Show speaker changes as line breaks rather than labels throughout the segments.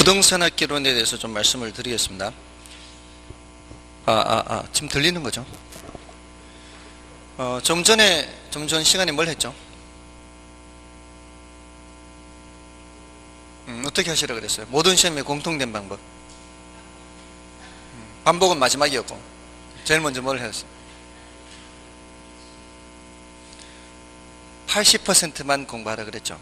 부동산 학개론에 대해서 좀 말씀을 드리겠습니다. 지금 들리는 거죠? 좀 전 시간에 뭘 했죠? 어떻게 하시라 그랬어요? 모든 시험에 공통된 방법. 반복은 마지막이었고, 제일 먼저 뭘 했어요? 80%만 공부하라 그랬죠.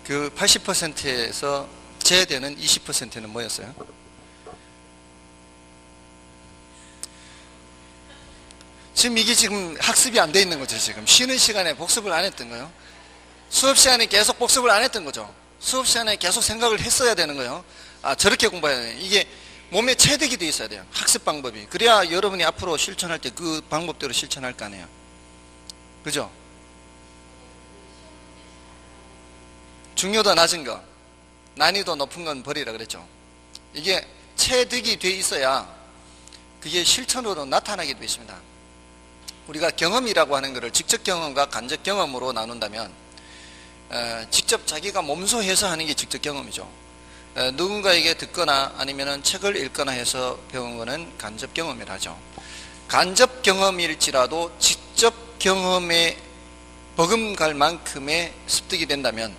그 80%에서 제외되는 20%는 뭐였어요? 지금 이게 지금 학습이 안 돼 있는 거죠. 지금 쉬는 시간에 복습을 안 했던 거예요. 수업 시간에 계속 복습을 안 했던 거죠. 수업 시간에 계속 생각을 했어야 되는 거예요. 저렇게 공부해야 돼요. 이게 몸에 체득이 돼 있어야 돼요. 학습 방법이. 그래야 여러분이 앞으로 실천할 때 그 방법대로 실천할 거 아니에요. 그죠? 중요도 낮은 거, 난이도 높은 건 버리라 그랬죠. 이게 체득이 돼 있어야 그게 실천으로 나타나게 되어 있습니다. 우리가 경험이라고 하는 것을 직접 경험과 간접 경험으로 나눈다면, 직접 자기가 몸소해서 하는 게 직접 경험이죠. 누군가에게 듣거나 아니면 책을 읽거나 해서 배운 거는 간접 경험이라 하죠. 간접 경험일지라도 직접 경험에 버금갈 만큼의 습득이 된다면,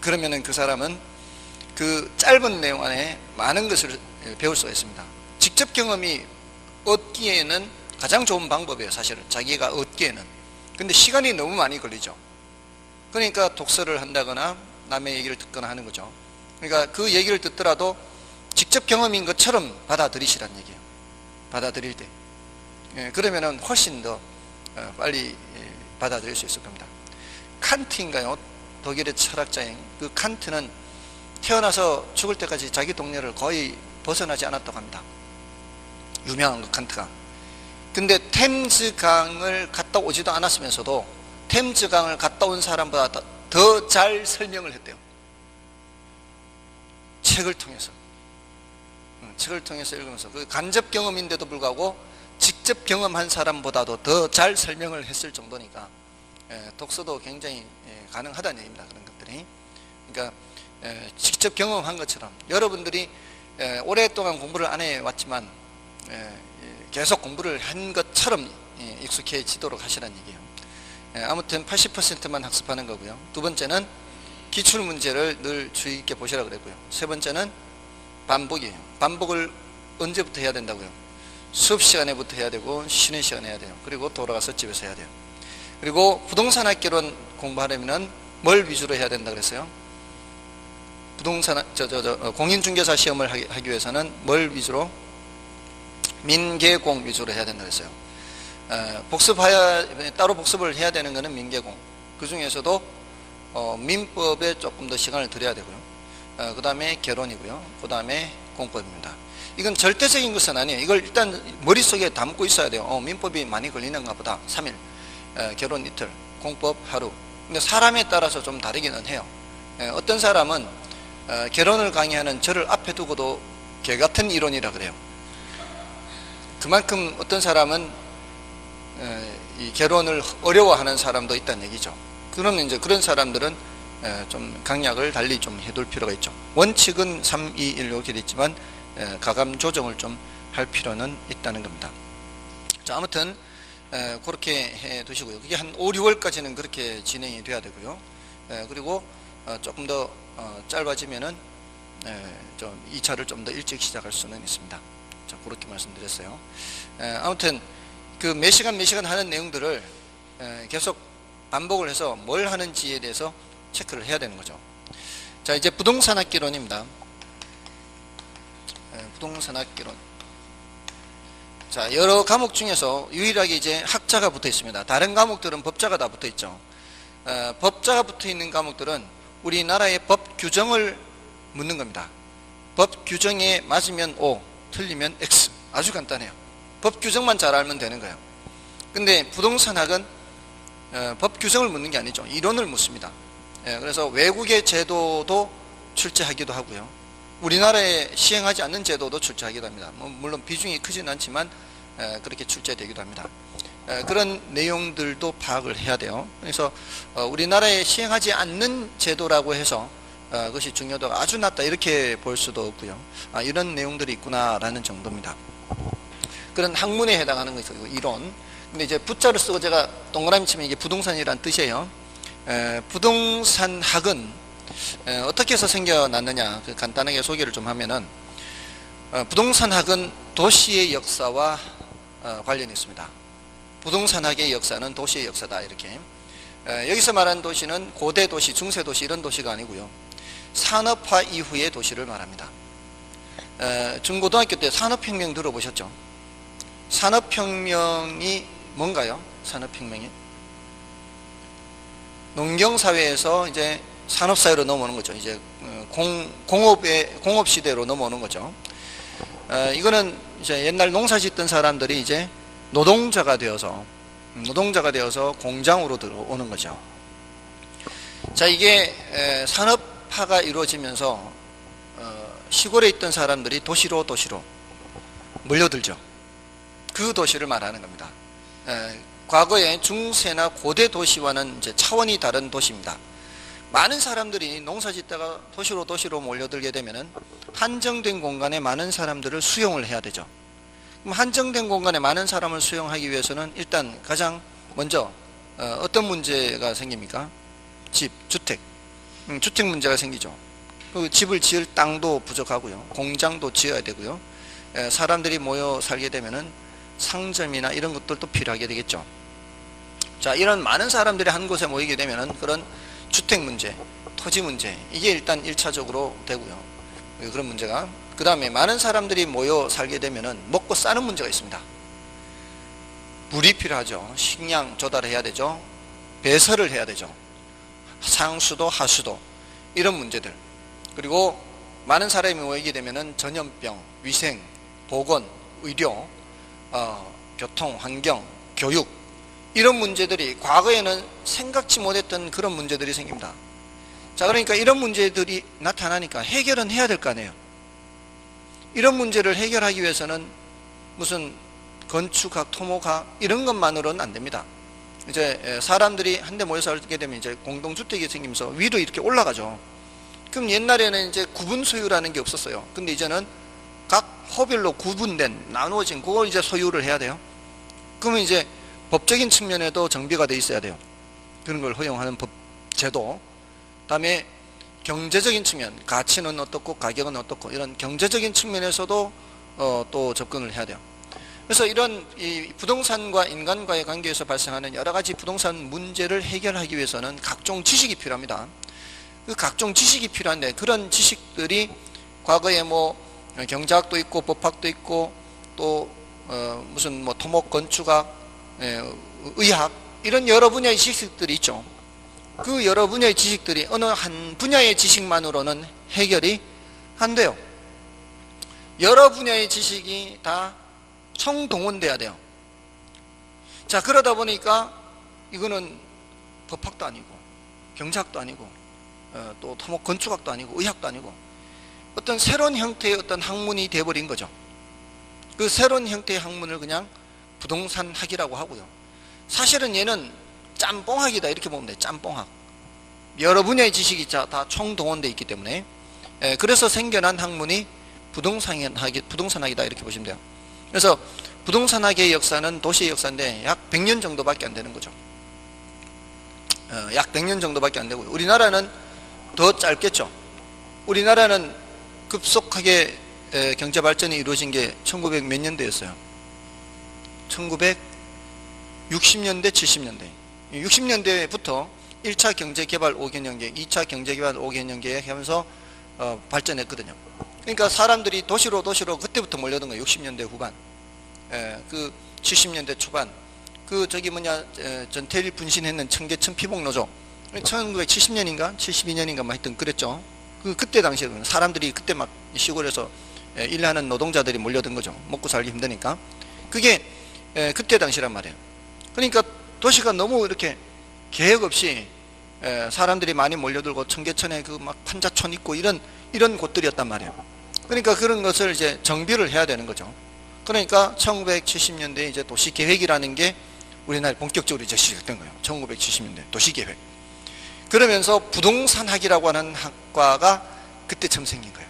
그러면은 그 사람은 그 짧은 내용 안에 많은 것을 배울 수가 있습니다. 직접 경험이 얻기에는 가장 좋은 방법이에요. 사실은 자기가 얻기에는. 근데 시간이 너무 많이 걸리죠. 그러니까 독서를 한다거나 남의 얘기를 듣거나 하는 거죠. 그러니까 그 얘기를 듣더라도 직접 경험인 것처럼 받아들이시란 얘기예요. 받아들일 때. 그러면은 훨씬 더 빨리 받아들일 수 있을 겁니다. 칸트인가요? 독일의 철학자인 그 칸트는 태어나서 죽을 때까지 자기 동네를 거의 벗어나지 않았다고 합니다. 유명한 그 칸트가. 근데 템즈강을 갔다 오지도 않았으면서도 템즈강을 갔다 온 사람보다 더 잘 설명을 했대요. 책을 통해서 읽으면서. 그 간접 경험인데도 불구하고 직접 경험한 사람보다도 더 잘 설명을 했을 정도니까 독서도 굉장히 가능하다는 얘기입니다. 그런 것들이. 그러니까 직접 경험한 것처럼 여러분들이 오랫동안 공부를 안 해왔지만 계속 공부를 한 것처럼 익숙해지도록 하시라는 얘기예요. 아무튼 80%만 학습하는 거고요. 두 번째는 기출문제를 늘 주의 있게 보시라고 그랬고요. 세 번째는 반복이에요. 반복을 언제부터 해야 된다고요? 수업 시간에부터 해야 되고, 쉬는 시간에 해야 돼요. 그리고 돌아가서 집에서 해야 돼요. 그리고 부동산 학개론 공부하려면 뭘 위주로 해야 된다 그랬어요? 공인중개사 시험을 하기 위해서는 뭘 위주로? 민계공 위주로 해야 된다 그랬어요. 따로 복습을 해야 되는 것은 민계공. 그 중에서도 민법에 조금 더 시간을 들여야 되고요. 그 다음에 개론이고요. 그 다음에 공법입니다. 이건 절대적인 것은 아니에요. 이걸 일단 머릿속에 담고 있어야 돼요. 민법이 많이 걸리는가 보다. 3일, 개론 이틀, 공법 하루. 근데 사람에 따라서 좀 다르기는 해요. 어떤 사람은 개론을 강의하는 저를 앞에 두고도 개같은 이론이라 그래요. 그만큼 어떤 사람은 이 개론을 어려워하는 사람도 있다는 얘기죠. 그러면 이제 그런 사람들은 좀 강약을 달리 좀 해둘 필요가 있죠. 원칙은 3, 2, 1 이렇게 돼 있지만 가감 조정을 좀 할 필요는 있다는 겁니다. 자, 아무튼 그렇게 해 두시고요. 그게 한 5, 6월까지는 그렇게 진행이 돼야 되고요. 그리고 조금 더 짧아지면은 좀 2차를 좀 더 일찍 시작할 수는 있습니다. 자, 그렇게 말씀드렸어요. 아무튼 그 몇 시간 하는 내용들을 계속 반복을 해서 뭘 하는지에 대해서 체크를 해야 되는 거죠. 자, 이제 부동산 학개론입니다. 부동산 학개론. 자, 여러 과목 중에서 유일하게 이제 학자가 붙어 있습니다. 다른 과목들은 법자가 다 붙어 있죠. 법자가 붙어 있는 과목들은 우리나라의 법 규정을 묻는 겁니다. 법 규정에 맞으면 O, 틀리면 X. 아주 간단해요. 법 규정만 잘 알면 되는 거예요. 근데 부동산학은 법 규정을 묻는 게 아니죠. 이론을 묻습니다. 그래서 외국의 제도도 출제하기도 하고요. 우리나라에 시행하지 않는 제도도 출제하기도 합니다. 물론 비중이 크진 않지만 그렇게 출제되기도 합니다. 그런 내용들도 파악을 해야 돼요. 그래서 우리나라에 시행하지 않는 제도라고 해서 그것이 중요도가 아주 낮다 이렇게 볼 수도 없고요. 이런 내용들이 있구나라는 정도입니다. 그런 학문에 해당하는 것이고 이론. 근데 이제 부자를 쓰고 제가 동그라미 치면 이게 부동산이란 뜻이에요. 부동산학은 어떻게 해서 생겨났느냐 간단하게 소개를 좀 하면은 부동산학은 도시의 역사와 관련이 있습니다. 부동산학의 역사는 도시의 역사다 이렇게. 여기서 말하는 도시는 고대 도시, 중세 도시 이런 도시가 아니고요. 산업화 이후의 도시를 말합니다. 중고등학교 때 산업혁명 들어보셨죠? 산업혁명이 뭔가요? 산업혁명이 농경사회에서 이제 산업사회로 넘어오는 거죠. 이제 공업 시대로 넘어오는 거죠. 이거는 이제 옛날 농사 짓던 사람들이 이제 노동자가 되어서 공장으로 들어오는 거죠. 자, 이게 산업화가 이루어지면서 시골에 있던 사람들이 도시로 몰려들죠. 그 도시를 말하는 겁니다. 과거의 중세나 고대 도시와는 이제 차원이 다른 도시입니다. 많은 사람들이 농사 짓다가 도시로 몰려들게 되면은 한정된 공간에 많은 사람들을 수용을 해야 되죠. 그럼 한정된 공간에 많은 사람을 수용하기 위해서는 일단 가장 먼저 어떤 문제가 생깁니까? 주택 문제가 생기죠. 그 집을 지을 땅도 부족하고요. 공장도 지어야 되고요. 사람들이 모여 살게 되면은 상점이나 이런 것들도 필요하게 되겠죠. 자, 이런 많은 사람들이 한 곳에 모이게 되면은 그런 주택 문제, 토지 문제, 이게 일단 1차적으로 되고요. 그런 문제가. 그 다음에 많은 사람들이 모여 살게 되면은 먹고 사는 문제가 있습니다. 물이 필요하죠. 식량 조달해야 되죠. 배설을 해야 되죠. 상수도, 하수도, 이런 문제들. 그리고 많은 사람이 모이게 되면은 전염병, 위생, 보건, 의료, 교통, 환경, 교육, 이런 문제들이 과거에는 생각지 못했던 그런 문제들이 생깁니다. 자, 그러니까 이런 문제들이 나타나니까 해결은 해야 될 거 아니에요. 이런 문제를 해결하기 위해서는 무슨 건축학, 토목학 이런 것만으로는 안 됩니다. 이제 사람들이 한데 모여 살게 되면 이제 공동주택이 생기면서 위로 이렇게 올라가죠. 그럼 옛날에는 이제 구분 소유라는 게 없었어요. 근데 이제는 각 호별로 구분된, 나누어진 그걸 이제 소유를 해야 돼요. 그러면 이제 법적인 측면에도 정비가 돼 있어야 돼요. 그런 걸 허용하는 법, 제도. 다음에 경제적인 측면, 가치는 어떻고 가격은 어떻고 이런 경제적인 측면에서도 또 접근을 해야 돼요. 그래서 이런 이 부동산과 인간과의 관계에서 발생하는 여러 가지 부동산 문제를 해결하기 위해서는 각종 지식이 필요합니다. 그 각종 지식이 필요한데 그런 지식들이 과거에 뭐 경제학도 있고 법학도 있고 또 무슨 뭐 토목, 건축학, 의학 이런 여러 분야의 지식들이 있죠. 그 여러 분야의 지식들이 어느 한 분야의 지식만으로는 해결이 안 돼요. 여러 분야의 지식이 다 총동원돼야 돼요. 자, 그러다 보니까 이거는 법학도 아니고 경제학도 아니고 또 토목 건축학도 아니고 의학도 아니고 어떤 새로운 형태의 어떤 학문이 되어버린 거죠. 그 새로운 형태의 학문을 그냥 부동산학이라고 하고요. 사실은 얘는 짬뽕학이다 이렇게 보면 돼요. 짬뽕학. 여러 분야의 지식이 다 총동원되어 있기 때문에 그래서 생겨난 학문이 부동산학이다 이렇게 보시면 돼요. 그래서 부동산학의 역사는 도시의 역사인데 약 100년 정도밖에 안 되는 거죠. 약 100년 정도밖에 안 되고요. 우리나라는 더 짧겠죠. 우리나라는 급속하게 경제 발전이 이루어진 게 1900 몇 년대였어요. 1960년대, 70년대. 60년대부터 1차 경제개발 5개년 계획, 2차 경제개발 5개년 계획 하면서 발전했거든요. 그러니까 사람들이 도시로 그때부터 몰려든 거예요. 60년대 후반. 그 70년대 초반. 전태일 분신했는 청계천 피복노조. 1970년인가 72년인가 뭐 하여튼 그랬죠. 그때 당시에 사람들이 그때 막 시골에서 일하는 노동자들이 몰려든 거죠. 먹고 살기 힘드니까. 그게 그때 당시란 말이에요. 그러니까 도시가 너무 이렇게 계획 없이 사람들이 많이 몰려들고 청계천에 그 막 판자촌 있고 이런 곳들이었단 말이에요. 그러니까 그런 것을 이제 정비를 해야 되는 거죠. 그러니까 1970년대에 이제 도시계획이라는 게 우리나라에 본격적으로 이제 시작된 거예요. 1970년대 도시계획. 그러면서 부동산학이라고 하는 학과가 그때 처음 생긴 거예요.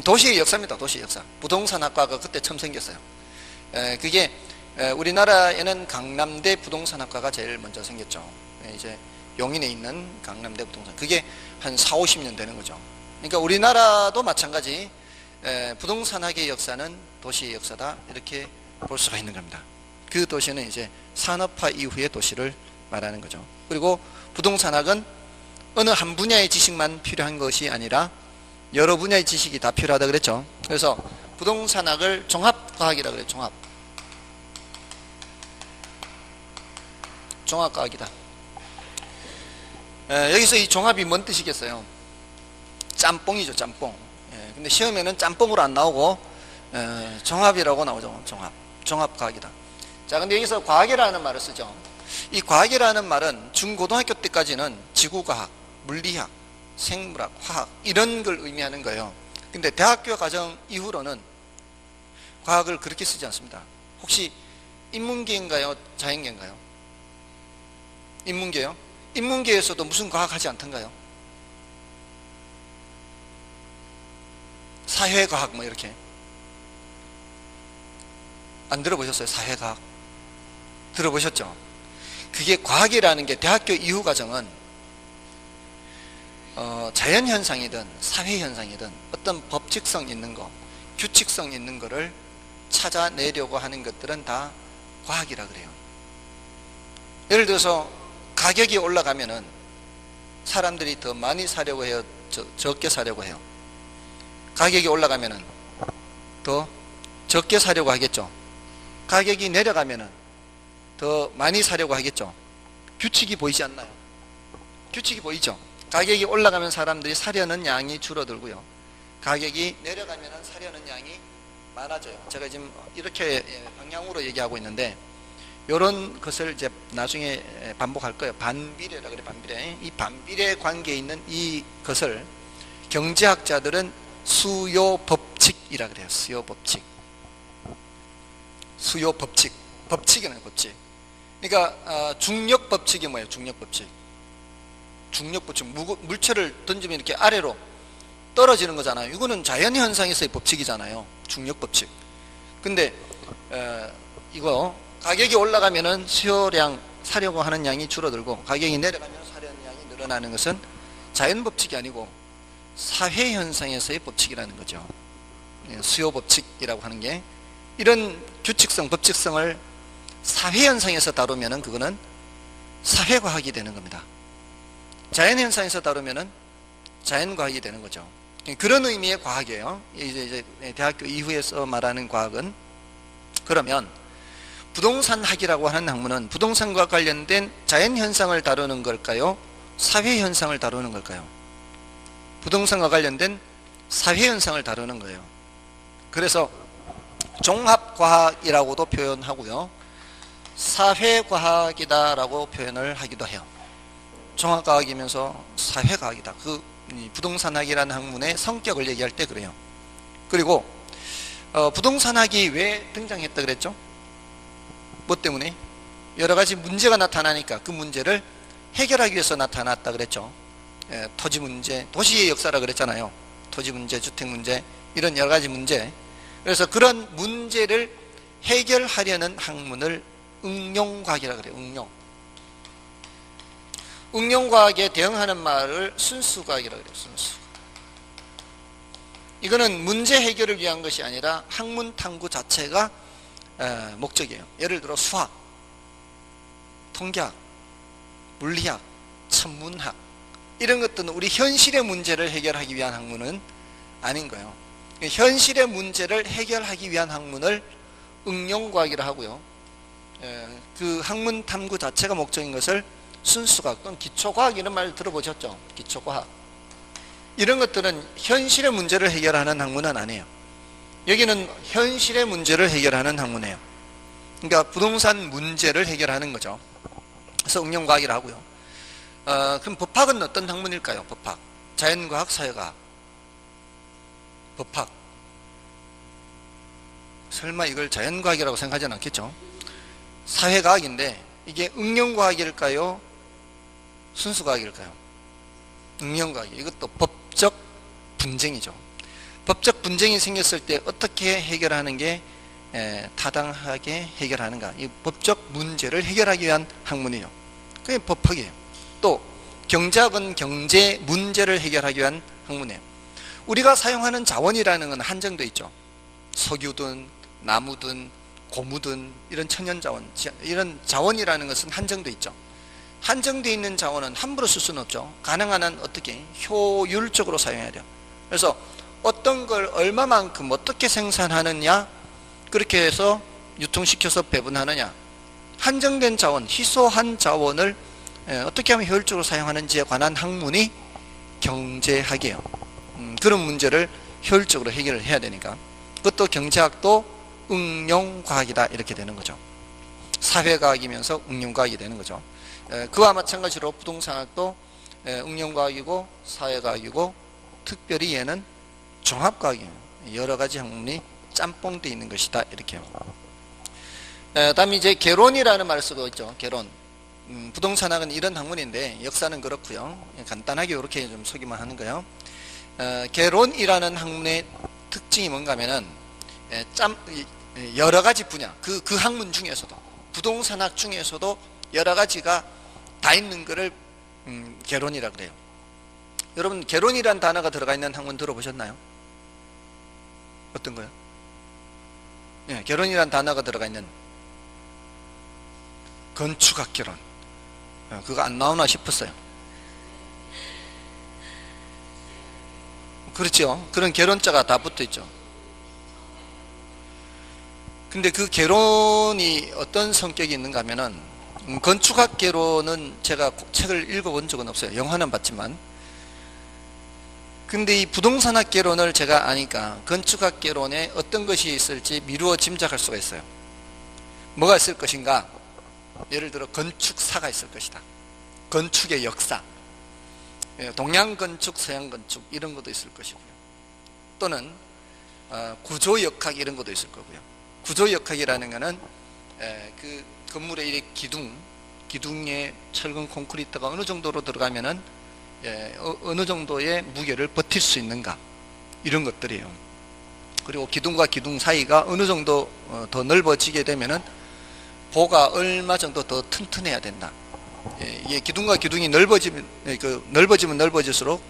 도시의 역사입니다. 도시의 역사. 부동산학과가 그때 처음 생겼어요. 그게 우리나라에는 강남대 부동산학과가 제일 먼저 생겼죠. 이제 용인에 있는 강남대 부동산. 그게 한 4, 50년 되는 거죠. 그러니까 우리나라도 마찬가지 부동산학의 역사는 도시의 역사다, 이렇게 볼 수가 있는 겁니다. 그 도시는 이제 산업화 이후의 도시를 말하는 거죠. 그리고 부동산학은 어느 한 분야의 지식만 필요한 것이 아니라 여러 분야의 지식이 다 필요하다 그랬죠. 그래서 부동산학을 종합과학이라고 그래요. 종합과학이다. 여기서 이 종합이 뭔 뜻이겠어요? 짬뽕이죠, 짬뽕. 근데 시험에는 짬뽕으로 안 나오고 종합이라고 나오죠. 종합과학이다. 자, 근데 여기서 과학이라는 말을 쓰죠. 이 과학이라는 말은 중고등학교 때까지는 지구과학, 물리학, 생물학, 화학 이런 걸 의미하는 거예요. 근데 대학교 과정 이후로는 과학을 그렇게 쓰지 않습니다. 혹시 인문계인가요? 자연계인가요? 인문계요? 인문계에서도 무슨 과학 하지 않던가요? 사회과학 뭐 이렇게. 안 들어보셨어요? 사회과학. 들어보셨죠? 그게 과학이라는 게 대학교 이후 과정은 자연현상이든 사회현상이든 어떤 법칙성 있는 거, 규칙성 있는 거를 찾아내려고 하는 것들은 다 과학이라 그래요. 예를 들어서 가격이 올라가면은 사람들이 더 많이 사려고 해요? 적게 사려고 해요? 가격이 올라가면은 더 적게 사려고 하겠죠. 가격이 내려가면은 더 많이 사려고 하겠죠. 규칙이 보이지 않나요? 규칙이 보이죠. 가격이 올라가면 사람들이 사려는 양이 줄어들고요. 가격이 내려가면 사려는 양이 많아져요. 제가 지금 이렇게 방향으로 얘기하고 있는데 이런 것을 이제 나중에 반복할 거예요. 반비례라 그래, 반비례. 이 반비례 관계에 있는 이것을 경제학자들은 수요법칙이라 그래요. 수요법칙. 수요법칙. 법칙이라는 법칙. 그러니까 중력법칙이 뭐예요? 중력법칙. 중력법칙. 물체를 던지면 이렇게 아래로 떨어지는 거잖아요. 이거는 자연현상에서의 법칙이잖아요. 중력법칙. 근데 이거 가격이 올라가면은 수요량, 사려고 하는 양이 줄어들고 가격이 내려가면 사려는 양이 늘어나는 것은 자연법칙이 아니고 사회현상에서의 법칙이라는 거죠. 수요법칙이라고 하는 게 이런 규칙성, 법칙성을 사회현상에서 다루면은 그거는 사회과학이 되는 겁니다. 자연현상에서 다루면은 자연과학이 되는 거죠. 그런 의미의 과학이에요. 이제 대학교 이후에서 말하는 과학은. 그러면 부동산학이라고 하는 학문은 부동산과 관련된 자연현상을 다루는 걸까요? 사회현상을 다루는 걸까요? 부동산과 관련된 사회현상을 다루는 거예요. 그래서 종합과학이라고도 표현하고요, 사회과학이다라고 표현을 하기도 해요. 종합과학이면서 사회과학이다. 그 부동산학이라는 학문의 성격을 얘기할 때 그래요. 그리고 부동산학이 왜 등장했다 그랬죠? 뭐 때문에? 여러 가지 문제가 나타나니까 그 문제를 해결하기 위해서 나타났다 그랬죠. 토지 문제, 도시의 역사라 그랬잖아요. 토지 문제, 주택 문제, 이런 여러 가지 문제. 그래서 그런 문제를 해결하려는 학문을 응용과학이라 그래요. 응용과학에 대응하는 말을 순수과학이라 그래요. 순수. 이거는 문제 해결을 위한 것이 아니라 학문 탐구 자체가 목적이에요. 예를 들어 수학, 통계학, 물리학, 천문학 이런 것들은 우리 현실의 문제를 해결하기 위한 학문은 아닌 거예요. 현실의 문제를 해결하기 위한 학문을 응용과학이라 하고요, 그 학문 탐구 자체가 목적인 것을 순수과학 또는 기초과학 이런 말 들어보셨죠? 기초과학. 이런 것들은 현실의 문제를 해결하는 학문은 아니에요. 여기는 현실의 문제를 해결하는 학문이에요. 그러니까 부동산 문제를 해결하는 거죠. 그래서 응용과학이라 하고요. 그럼 법학은 어떤 학문일까요? 법학. 자연과학, 사회과학. 법학. 설마 이걸 자연과학이라고 생각하지는 않겠죠? 사회과학인데 이게 응용과학일까요? 순수과학일까요? 응용과학. 이것도 법적 분쟁이죠. 법적 분쟁이 생겼을 때 어떻게 해결하는 게 타당하게 해결하는가. 이 법적 문제를 해결하기 위한 학문이에요. 그게 법학이에요. 또 경제학은 경제 문제를 해결하기 위한 학문이에요. 우리가 사용하는 자원이라는 건 한정되어 있죠. 석유든 나무든 고무든 이런 천연자원, 이런 자원이라는 것은 한정되어 있죠. 한정되어 있는 자원은 함부로 쓸 수는 없죠. 가능한 한 어떻게 효율적으로 사용해야 돼요. 그래서 어떤 걸 얼마만큼 어떻게 생산하느냐, 그렇게 해서 유통시켜서 배분하느냐, 한정된 자원, 희소한 자원을 어떻게 하면 효율적으로 사용하는지에 관한 학문이 경제학이에요. 그런 문제를 효율적으로 해결을 해야 되니까 그것도 경제학도 응용과학이다 이렇게 되는 거죠. 사회과학이면서 응용과학이 되는 거죠. 그와 마찬가지로 부동산학도 응용과학이고 사회과학이고 특별히 얘는 종합과학이에요. 여러 가지 학문이 짬뽕되어 있는 것이다 이렇게요. 다음에 이제 개론이라는 말을 쓰고 있죠. 개론. 부동산학은 이런 학문인데 역사는 그렇고요. 간단하게 이렇게 좀 소개만 하는 거예요. 개론이라는 학문의 특징이 뭔가 하면은 여러 가지 분야, 그 학문 중에서도 부동산학 중에서도 여러 가지가 다 있는 거를 개론이라 그래요. 여러분 개론이라는 단어가 들어가 있는 학문 들어보셨나요? 어떤 거요? 예, 개론이라는 단어가 들어가 있는 건축학 개론. 그거 안 나오나 싶었어요. 그렇죠. 그런 개론자가 다 붙어 있죠. 근데 그 개론이 어떤 성격이 있는가 하면은 건축학 개론은 제가 책을 읽어본 적은 없어요. 영화는 봤지만. 근데 이 부동산학 개론을 제가 아니까 건축학 개론에 어떤 것이 있을지 미루어 짐작할 수가 있어요. 뭐가 있을 것인가? 예를 들어 건축사가 있을 것이다. 건축의 역사, 동양 건축, 서양 건축 이런 것도 있을 것이고요. 또는 구조역학 이런 것도 있을 거고요. 구조역학이라는 것은 그 건물의 이 기둥에 철근 콘크리트가 어느 정도로 들어가면은 어느 정도의 무게를 버틸 수 있는가 이런 것들이에요. 그리고 기둥과 기둥 사이가 어느 정도 더 넓어지게 되면은 보가 얼마 정도 더 튼튼해야 된다. 이게 기둥과 기둥이 넓어지면 넓어질수록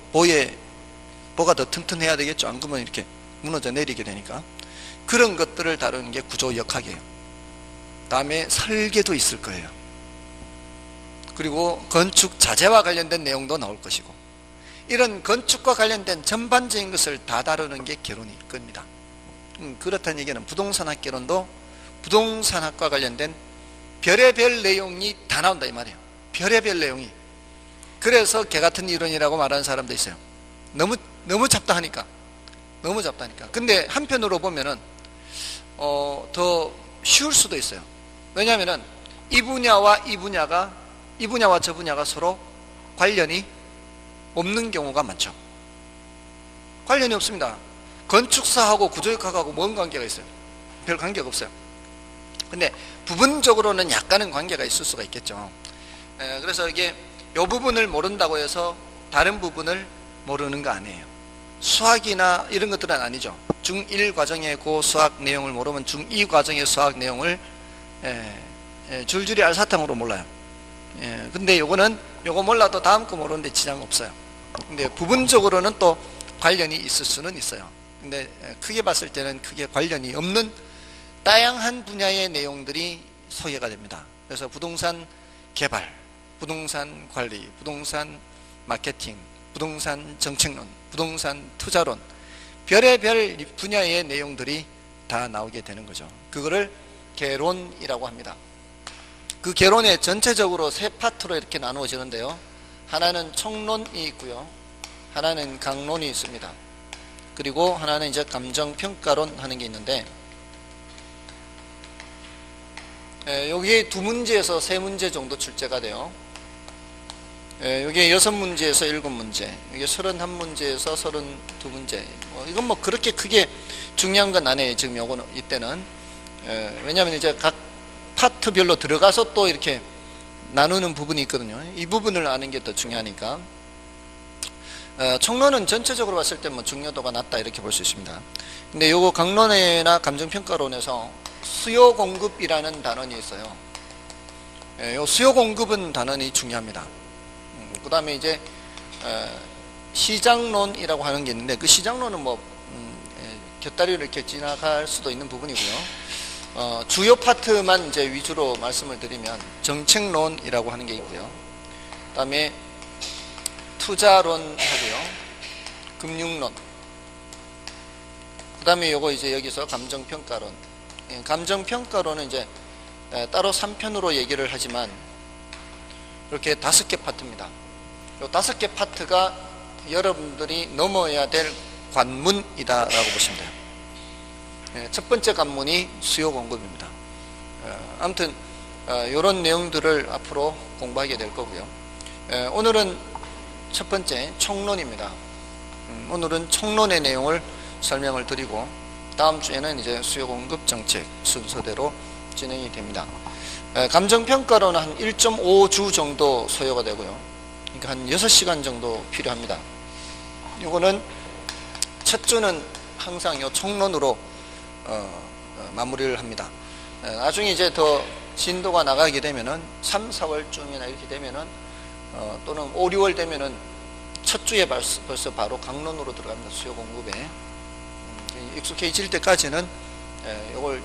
보가 더 튼튼해야 되겠죠. 안 그러면 이렇게 무너져 내리게 되니까. 그런 것들을 다루는 게 구조역학이에요. 다음에 설계도 있을 거예요. 그리고 건축 자재와 관련된 내용도 나올 것이고, 이런 건축과 관련된 전반적인 것을 다 다루는 게 개론일 겁니다. 그렇다는 얘기는 부동산학 개론도 부동산학과 관련된 별의별 내용이 다 나온다 이 말이에요. 별의별 내용이. 그래서 개같은 이론이라고 말하는 사람도 있어요. 너무 잡다하니까. 근데 한편으로 보면은 더 쉬울 수도 있어요. 왜냐하면은 이 분야와 저 분야가 서로 관련이 없는 경우가 많죠. 관련이 없습니다. 건축사하고 구조역학하고 뭔 관계가 있어요? 별 관계가 없어요. 근데 부분적으로는 약간은 관계가 있을 수가 있겠죠. 그래서 이게 이 부분을 모른다고 해서 다른 부분을 모르는 거 아니에요. 수학이나 이런 것들은 아니죠. 중1 과정의 그 수학 내용을 모르면 중2 과정의 수학 내용을 줄줄이 알사탕으로 몰라요. 근데 요거 몰라도 다음 거 모르는데 지장 없어요. 근데 부분적으로는 또 관련이 있을 수는 있어요. 근데 크게 봤을 때는 크게 관련이 없는 다양한 분야의 내용들이 소개가 됩니다. 그래서 부동산 개발, 부동산 관리, 부동산 마케팅, 부동산 정책론, 부동산 투자론, 별의별 분야의 내용들이 다 나오게 되는 거죠. 그거를 개론이라고 합니다. 그 개론에 전체적으로 세 파트로 이렇게 나누어지는데요. 하나는 총론이 있고요. 하나는 강론이 있습니다. 그리고 하나는 이제 감정평가론 하는 게 있는데, 여기에 2문제에서 3문제 정도 출제가 돼요. 여기에 6문제에서 7문제, 여기 31문제에서 32문제. 이건 뭐 그렇게 크게 중요한 건 아니에요. 지금 요거는 이때는. 왜냐하면 이제 각 파트별로 들어가서 또 이렇게 나누는 부분이 있거든요. 이 부분을 아는 게 더 중요하니까. 총론은 전체적으로 봤을 때 뭐 중요도가 낮다 이렇게 볼 수 있습니다. 근데 요거 강론회나 감정평가론에서 수요 공급이라는 단원이 있어요. 요 수요 공급은 단원이 중요합니다. 그 다음에 이제 시장론이라고 하는 게 있는데, 그 시장론은 뭐 곁다리를 이렇게 지나갈 수도 있는 부분이고요. 주요 파트만 이제 위주로 말씀을 드리면 정책론이라고 하는 게 있고요. 그 다음에 투자론 하고요. 금융론. 그 다음에 요거 이제 여기서 감정평가론. 감정평가론은 이제 따로 3편으로 얘기를 하지만 이렇게 5개 파트입니다. 요 5개 파트가 여러분들이 넘어야 될 관문이다라고 보시면 돼요. 첫 번째 관문이 수요 공급입니다. 아무튼 이런 내용들을 앞으로 공부하게 될 거고요. 오늘은 첫 번째 총론입니다. 오늘은 총론의 내용을 설명을 드리고 다음 주에는 이제 수요 공급 정책 순서대로 진행이 됩니다. 감정평가로는 한 1.5주 정도 소요가 되고요. 그러니까 한 6시간 정도 필요합니다. 이거는 첫 주는 항상 이 총론으로 마무리를 합니다. 나중에 이제 더 진도가 나가게 되면은 3, 4월쯤이나 이렇게 되면은 또는 5, 6월 되면은 첫 주에 벌써 바로 강론으로 들어갑니다. 수요 공급에 익숙해질 때까지는 이걸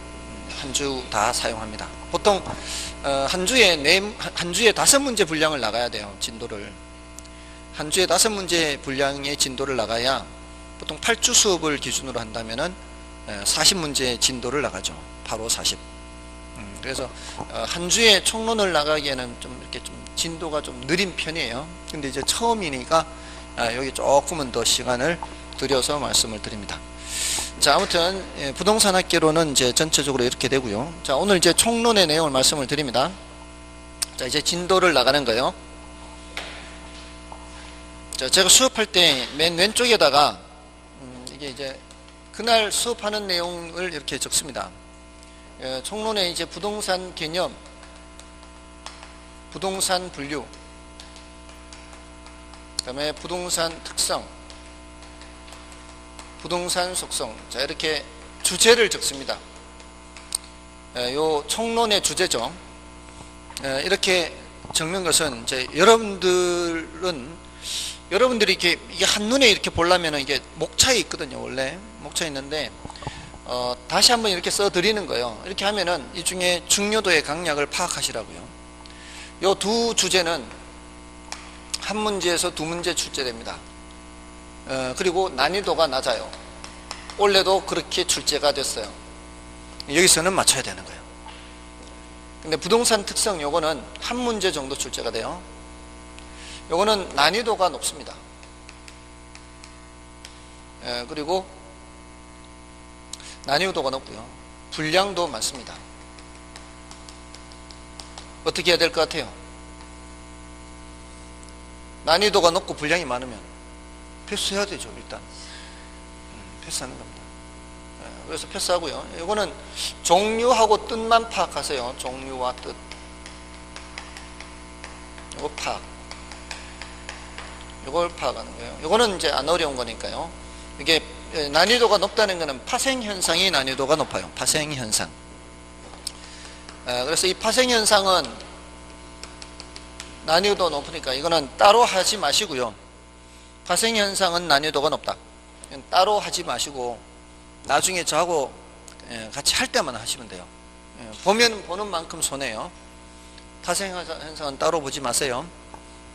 한 주 다 사용합니다. 보통 한 주에 5문제 분량을 나가야 돼요. 진도를 한 주에 5문제 분량의 진도를 나가야, 보통 8주 수업을 기준으로 한다면은 40문제 진도를 나가죠. 바로 40. 그래서 한 주에 총론을 나가기에는 좀 이렇게 좀 진도가 좀 느린 편이에요. 근데 이제 처음이니까 여기 조금은 더 시간을 들여서 말씀을 드립니다. 자, 아무튼 부동산 학계로는 이제 전체적으로 이렇게 되고요. 자, 오늘 이제 총론의 내용을 말씀을 드립니다. 자, 이제 진도를 나가는 거예요. 자, 제가 수업할 때 맨 왼쪽에다가 이게 이제 그날 수업하는 내용을 이렇게 적습니다. 총론에 이제 부동산 개념, 부동산 분류, 그 다음에 부동산 특성, 부동산 속성. 자, 이렇게 주제를 적습니다. 요 총론의 주제죠. 이렇게 적는 것은 이제 여러분들이 이게 한눈에 이렇게 보려면 이게 목차에 있거든요. 원래 목차에 있는데 다시 한번 이렇게 써 드리는 거예요. 이렇게 하면은 이 중에 중요도의 강약을 파악하시라고요. 요 두 주제는 한 문제에서 2문제 출제됩니다. 그리고 난이도가 낮아요. 원래도 그렇게 출제가 됐어요. 여기서는 맞춰야 되는 거예요. 근데 부동산 특성 요거는 한 문제 정도 출제가 돼요. 요거는 난이도가 높습니다. 그리고 난이도가 높고요. 분량도 많습니다. 어떻게 해야 될 것 같아요? 난이도가 높고 분량이 많으면 패스해야 되죠. 일단 패스하는 겁니다. 그래서 패스하고요. 이거는 종류하고 뜻만 파악하세요. 종류와 뜻. 이거 파악. 이걸 파악하는 거예요. 이거는 이제 안 어려운 거니까요. 이게 난이도가 높다는 것은 파생현상이 난이도가 높아요. 파생현상. 그래서 이 파생현상은 난이도 높으니까 이거는 따로 하지 마시고요. 파생현상은 난이도가 높다. 따로 하지 마시고 나중에 저하고 같이 할 때만 하시면 돼요. 보면 보는 만큼 손해요. 파생현상은 따로 보지 마세요.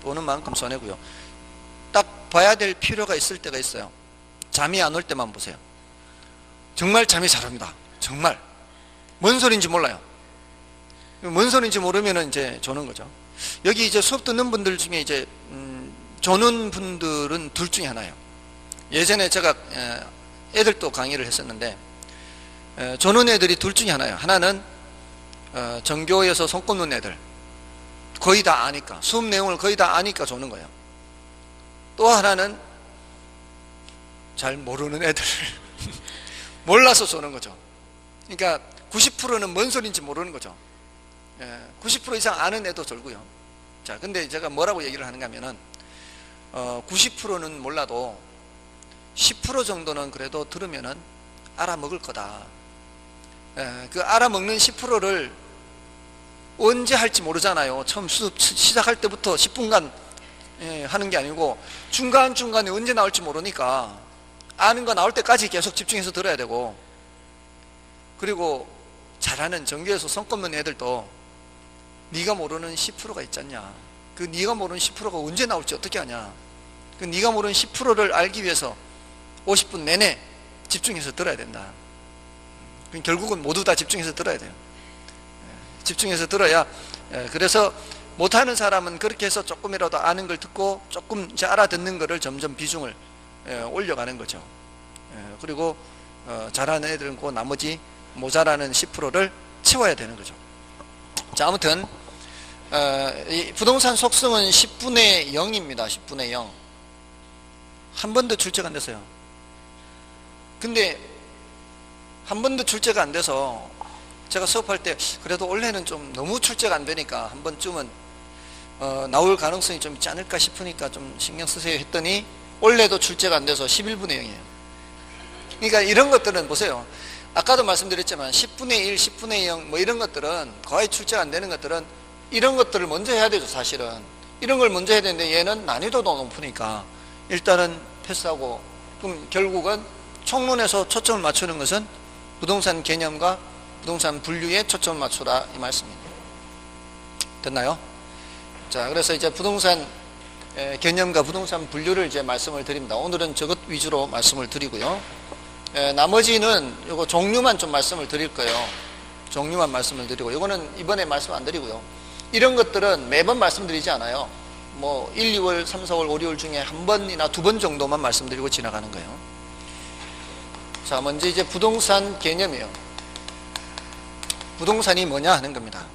보는 만큼 손해고요. 딱 봐야 될 필요가 있을 때가 있어요. 잠이 안 올 때만 보세요. 정말 잠이 잘 옵니다. 정말 뭔 소리인지 몰라요. 뭔 소리인지 모르면 이제 조는 거죠. 여기 이제 수업 듣는 분들 중에 이제 조는 분들은 둘 중에 하나예요. 예전에 제가 애들도 강의를 했었는데 조는 애들이 둘 중에 하나예요. 하나는 전교에서 손 꼽는 애들, 거의 다 아니까, 수업 내용을 거의 다 아니까 조는 거예요. 또 하나는 잘 모르는 애들 몰라서 조는 거죠. 그러니까 90%는 뭔 소리인지 모르는 거죠. 90% 이상 아는 애도 졸고요. 자, 근데 제가 뭐라고 얘기를 하는가 하면은 90%는 몰라도 10% 정도는 그래도 들으면은 알아먹을 거다. 그 알아먹는 10%를 언제 할지 모르잖아요. 처음 수업 시작할 때부터 10분간 하는 게 아니고 중간중간에 언제 나올지 모르니까 아는 거 나올 때까지 계속 집중해서 들어야 되고, 그리고 잘하는 전교에서 성과없는 애들도 네가 모르는 10%가 있잖냐. 그 네가 모르는 10%가 언제 나올지 어떻게 아냐. 그 네가 모르는 10%를 알기 위해서 50분 내내 집중해서 들어야 된다. 결국은 모두 다 집중해서 들어야 돼요. 집중해서 들어야. 그래서 못하는 사람은 그렇게 해서 조금이라도 아는 걸 듣고 조금 이제 알아듣는 거를 점점 비중을 올려가는 거죠. 그리고 잘하는 애들은 그 나머지 모자라는 10%를 채워야 되는 거죠. 자, 아무튼 이 부동산 속성은 10분의 0입니다. 10분의 0. 한 번도 출제가 안 됐어요. 근데 한 번도 출제가 안 돼서 제가 수업할 때 그래도 원래는 좀 너무 출제가 안 되니까 한 번쯤은 나올 가능성이 좀 있지 않을까 싶으니까 좀 신경 쓰세요 했더니 원래도 출제가 안 돼서 11분의 0이에요. 그러니까 이런 것들은 보세요. 아까도 말씀드렸지만 10분의 1, 10분의 0 뭐 이런 것들은 거의 출제가 안 되는 것들은 이런 것들을 먼저 해야 되죠. 사실은 이런 걸 먼저 해야 되는데 얘는 난이도도 높으니까 일단은 패스하고, 그럼 결국은 총론에서 초점을 맞추는 것은 부동산 개념과 부동산 분류에 초점을 맞추라 이 말씀입니다. 됐나요? 자, 그래서 이제 부동산 개념과 부동산 분류를 이제 말씀을 드립니다. 오늘은 저것 위주로 말씀을 드리고요. 나머지는 요거 종류만 좀 말씀을 드릴 거예요. 종류만 말씀을 드리고, 요거는 이번에 말씀 안 드리고요. 이런 것들은 매번 말씀드리지 않아요. 뭐 1, 2월, 3, 4월, 5, 6월 중에 한 번이나 두 번 정도만 말씀드리고 지나가는 거예요. 자, 먼저 이제 부동산 개념이에요. 부동산이 뭐냐 하는 겁니다.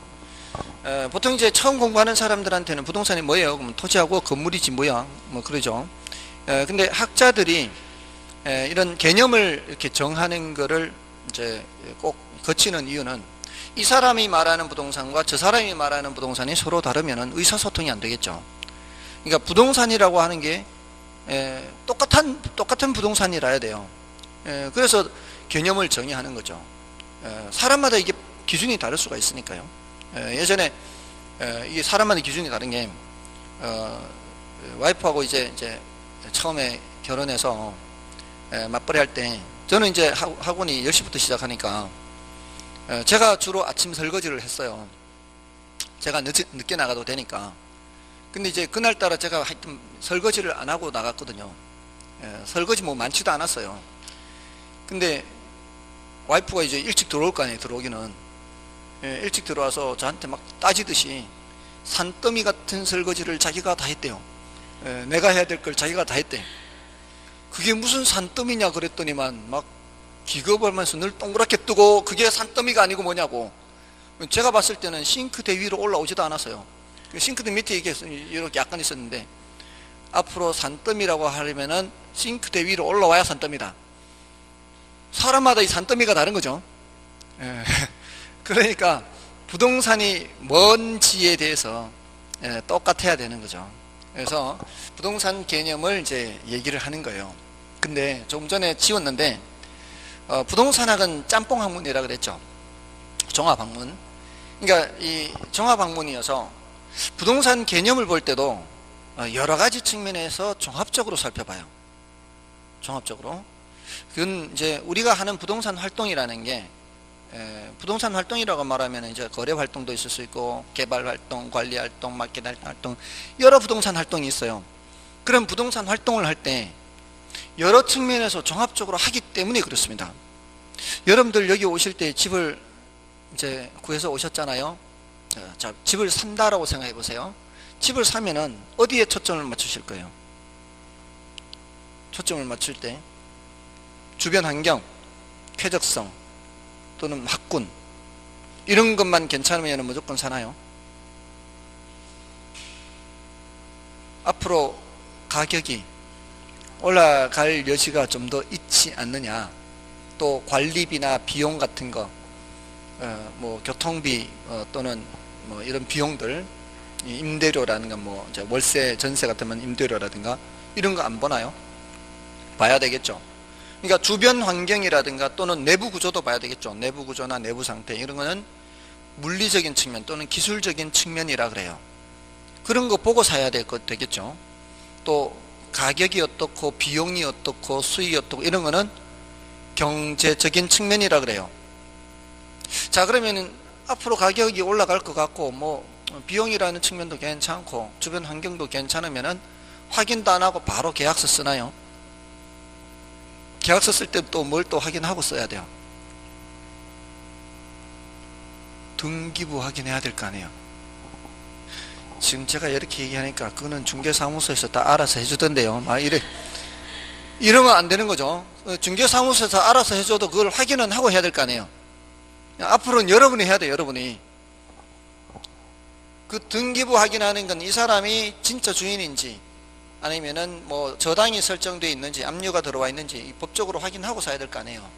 보통 이제 처음 공부하는 사람들한테는 부동산이 뭐예요? 그러면 토지하고 건물이지 뭐야? 뭐 그러죠. 근데 학자들이 이런 개념을 이렇게 정하는 거를 이제 꼭 거치는 이유는 이 사람이 말하는 부동산과 저 사람이 말하는 부동산이 서로 다르면은 의사소통이 안 되겠죠. 그러니까 부동산이라고 하는 게 똑같은 부동산이라야 돼요. 그래서 개념을 정의하는 거죠. 사람마다 이게 기준이 다를 수가 있으니까요. 예전에 이게 사람마다 기준이 다른 게 와이프하고 이제 처음에 결혼해서 맞벌이 할 때 저는 이제 학원이 10시부터 시작하니까 제가 주로 아침 설거지를 했어요. 제가 늦게 나가도 되니까. 근데 이제 그날따라 제가 하여튼 설거지를 안 하고 나갔거든요. 설거지 뭐 많지도 않았어요. 근데 와이프가 이제 일찍 들어올 거 아니에요. 들어오기는 일찍 들어와서 저한테 막 따지듯이 산더미 같은 설거지를 자기가 다 했대요. 내가 해야 될 걸 자기가 다 했대. 그게 무슨 산더미냐 그랬더니만 막 기겁하면서 늘 동그랗게 뜨고 그게 산더미가 아니고 뭐냐고. 제가 봤을 때는 싱크대 위로 올라오지도 않았어요. 싱크대 밑에 이렇게 약간 있었는데, 앞으로 산더미라고 하려면은 싱크대 위로 올라와야 산더미다. 사람마다 이 산더미가 다른 거죠. 그러니까 부동산이 뭔지에 대해서 똑같아야 되는 거죠. 그래서 부동산 개념을 이제 얘기를 하는 거예요. 근데 조금 전에 지웠는데 부동산학은 짬뽕 학문이라 그랬죠. 종합학문. 그러니까 이 종합학문이어서 부동산 개념을 볼 때도 여러 가지 측면에서 종합적으로 살펴봐요. 종합적으로. 그건 이제 우리가 하는 부동산 활동이라는 게 부동산 활동이라고 말하면 이제 거래 활동도 있을 수 있고 개발 활동, 관리 활동, 마케팅 활동, 여러 부동산 활동이 있어요. 그런 부동산 활동을 할 때 여러 측면에서 종합적으로 하기 때문에 그렇습니다. 여러분들 여기 오실 때 집을 이제 구해서 오셨잖아요. 자, 집을 산다라고 생각해 보세요. 집을 사면은 어디에 초점을 맞추실 거예요? 초점을 맞출 때 주변 환경, 쾌적성 또는 학군 이런 것만 괜찮으면 무조건 사나요? 앞으로 가격이 올라갈 여지가 좀 더 있지 않느냐, 또 관리비나 비용 같은 거, 뭐 교통비 또는 뭐 이런 비용들, 이 임대료라든가 뭐 이제 월세, 전세 같으면 임대료라든가 이런 거 안 보나요? 봐야 되겠죠. 그러니까 주변 환경이라든가 또는 내부 구조도 봐야 되겠죠. 내부 구조나 내부 상태 이런 거는 물리적인 측면 또는 기술적인 측면이라 그래요. 그런 거 보고 사야 되겠죠. 또 가격이 어떻고 비용이 어떻고 수익이 어떻고 이런 거는 경제적인 측면이라 그래요. 자, 그러면은 앞으로 가격이 올라갈 것 같고 뭐 비용이라는 측면도 괜찮고 주변 환경도 괜찮으면은 확인도 안 하고 바로 계약서 쓰나요? 계약서 쓸 때 또 뭘 또 확인하고 써야 돼요? 등기부 확인해야 될 거 아니에요. 지금 제가 이렇게 얘기하니까 그거는 중개사무소에서 다 알아서 해주던데요. 막 이러면 안 되는 거죠. 중개사무소에서 알아서 해줘도 그걸 확인은 하고 해야 될 거 아니에요. 앞으로는 여러분이 해야 돼요. 여러분이. 그 등기부 확인하는 건 이 사람이 진짜 주인인지 아니면은 뭐 저당이 설정되어 있는지 압류가 들어와 있는지 법적으로 확인하고 사야 될 거 아니에요.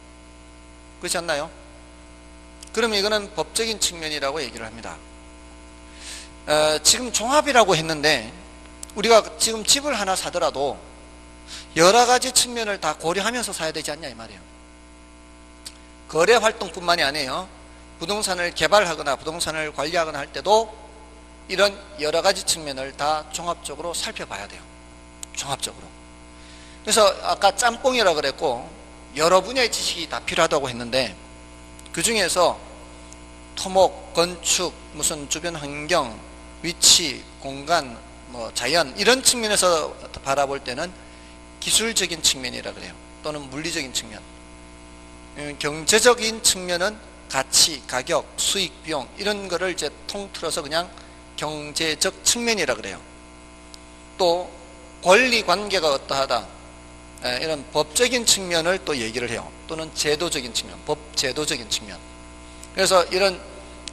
그렇지 않나요? 그러면 이거는 법적인 측면이라고 얘기를 합니다. 지금 종합이라고 했는데 우리가 지금 집을 하나 사더라도 여러 가지 측면을 다 고려하면서 사야 되지 않냐 이 말이에요. 거래 활동뿐만이 아니에요. 부동산을 개발하거나 부동산을 관리하거나 할 때도 이런 여러 가지 측면을 다 종합적으로 살펴봐야 돼요. 종합적으로. 그래서 아까 짬뽕이라 그랬고 여러 분야의 지식이 다 필요하다고 했는데 그 중에서 토목, 건축, 무슨 주변 환경, 위치, 공간, 뭐 자연 이런 측면에서 바라볼 때는 기술적인 측면이라 그래요. 또는 물리적인 측면. 경제적인 측면은 가치, 가격, 수익, 비용 이런 거를 이제 통틀어서 그냥 경제적 측면이라 그래요. 또 권리 관계가 어떠하다 이런 법적인 측면을 또 얘기를 해요. 또는 제도적인 측면, 법 제도적인 측면. 그래서 이런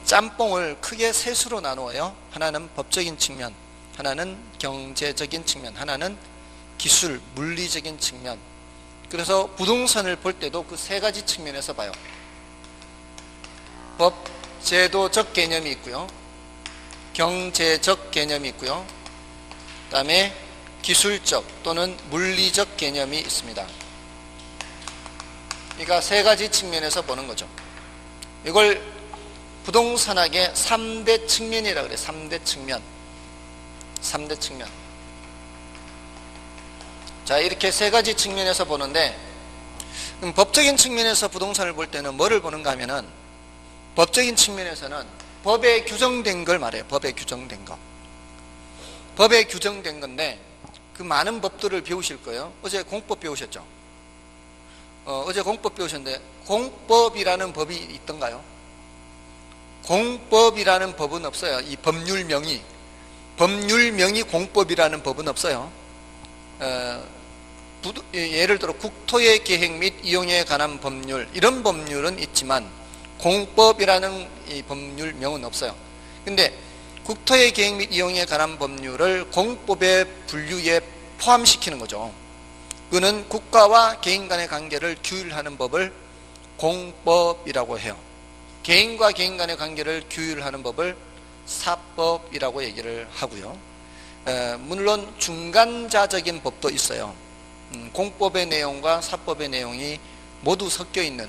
짬뽕을 크게 셋으로 나누어요. 하나는 법적인 측면, 하나는 경제적인 측면, 하나는 기술, 물리적인 측면. 그래서 부동산을 볼 때도 그 세 가지 측면에서 봐요. 법, 제도적 개념이 있고요. 경제적 개념이 있고요. 그 다음에 기술적 또는 물리적 개념이 있습니다. 그러니까 세 가지 측면에서 보는 거죠. 이걸 부동산학의 3대 측면이라고 그래요. 3대 측면. 3대 측면. 자, 이렇게 세 가지 측면에서 보는데 그럼 법적인 측면에서 부동산을 볼 때는 뭐를 보는가 하면은 법적인 측면에서는 법에 규정된 걸 말해요. 법에 규정된 거. 법에 규정된 건데 그 많은 법들을 배우실 거예요. 어제 공법 배우셨죠? 어제 공법 배우셨는데 공법이라는 법이 있던가요? 공법이라는 법은 없어요. 이 법률명이 공법이라는 법은 없어요. 예를 들어 국토의 계획 및 이용에 관한 법률 이런 법률은 있지만 공법이라는 이 법률명은 없어요. 근데 국토의 계획 및 이용에 관한 법률을 공법의 분류에 포함시키는 거죠. 그는 국가와 개인 간의 관계를 규율하는 법을 공법이라고 해요. 개인과 개인 간의 관계를 규율하는 법을 사법이라고 얘기를 하고요. 물론 중간자적인 법도 있어요. 공법의 내용과 사법의 내용이 모두 섞여 있는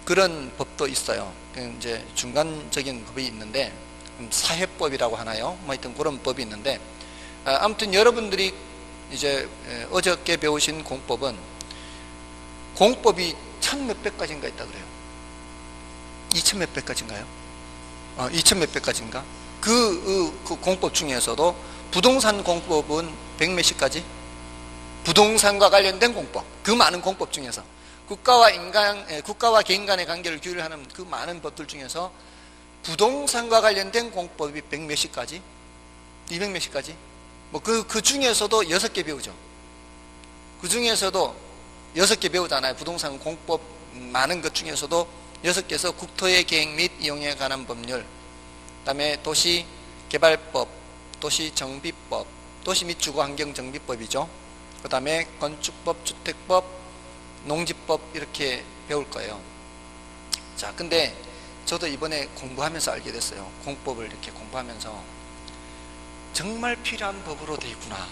그런 법도 있어요. 이제 중간적인 법이 있는데 사회법이라고 하나요? 뭐 하여튼 그런 법이 있는데 아무튼 여러분들이 이제 어저께 배우신 공법은 공법이 1000몇백 가지인가 있다 그래요. 2000몇백 가지인가요? 2000몇백 가지인가? 그 공법 중에서도 부동산 공법은 100몇십 가지? 부동산과 관련된 공법, 그 많은 공법 중에서 국가와 개인 간의 관계를 규율하는 그 많은 법들 중에서 부동산과 관련된 공법이 100몇십 가지? 200몇십 가지? 뭐 그 중에서도 6개 배우죠. 그 중에서도 6개 배우잖아요. 부동산 공법 많은 것 중에서도 6개에서 국토의 계획 및 이용에 관한 법률, 그 다음에 도시개발법, 도시정비법, 도시 및 주거환경정비법이죠. 그 다음에 건축법, 주택법, 농지법 이렇게 배울 거예요. 자, 근데 저도 이번에 공부하면서 알게 됐어요. 공법을 이렇게 공부하면서 정말 필요한 법으로 돼 있구나.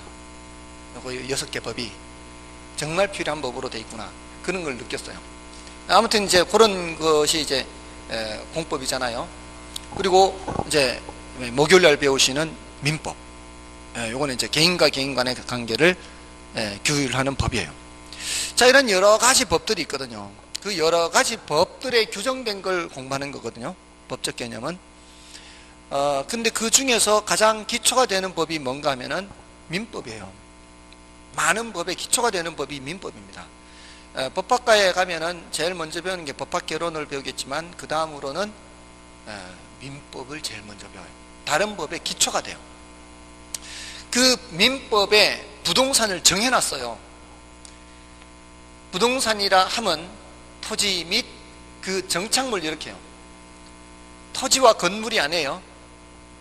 요거 6개 법이 정말 필요한 법으로 돼 있구나. 그런 걸 느꼈어요. 아무튼 이제 그런 것이 이제 공법이잖아요. 그리고 이제 목요일 날 배우시는 민법. 요거는 이제 개인과 개인 간의 관계를 규율하는 법이에요. 자, 이런 여러 가지 법들이 있거든요. 그 여러 가지 법들에 규정된 걸 공부하는 거거든요. 법적 개념은. 근데 그 중에서 가장 기초가 되는 법이 뭔가 하면은 민법이에요. 많은 법의 기초가 되는 법이 민법입니다. 법학과에 가면은 제일 먼저 배우는 게 법학 개론을 배우겠지만 그 다음으로는 민법을 제일 먼저 배워요. 다른 법의 기초가 돼요. 그 민법에 부동산을 정해놨어요. 부동산이라 하면 토지 및 그 정착물 이렇게요. 토지와 건물이 아니에요.